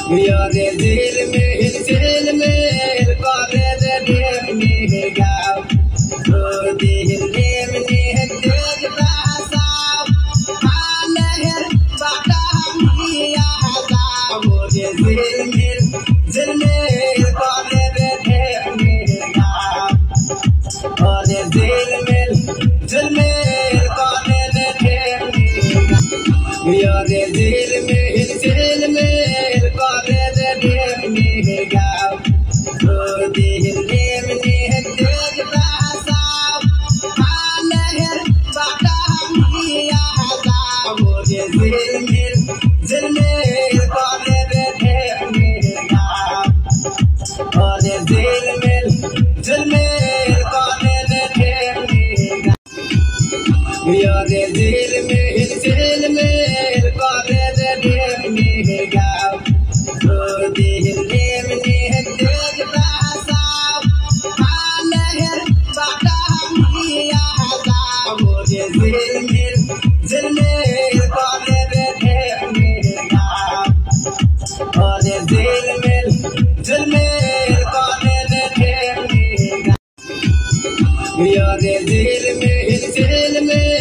यार दिल में करे में गाँव तो दिल में तेज बसाव हालहर बाटा मिया मुझे दिल में करे में गाँव और दिल में करे में गाँव यार दिल में करे में गाँव तो दिल में तेज बसाव हालहर बाटा मिया मुझे दिल में करे में गाँव और दिल में करे में गाँव यार दिल में करे में गाँव तो दिल में तेज बसाव हालहर बाटा मिया मुझे दिल में करे में गाँव और दिल में करे में गाँव यार दिल में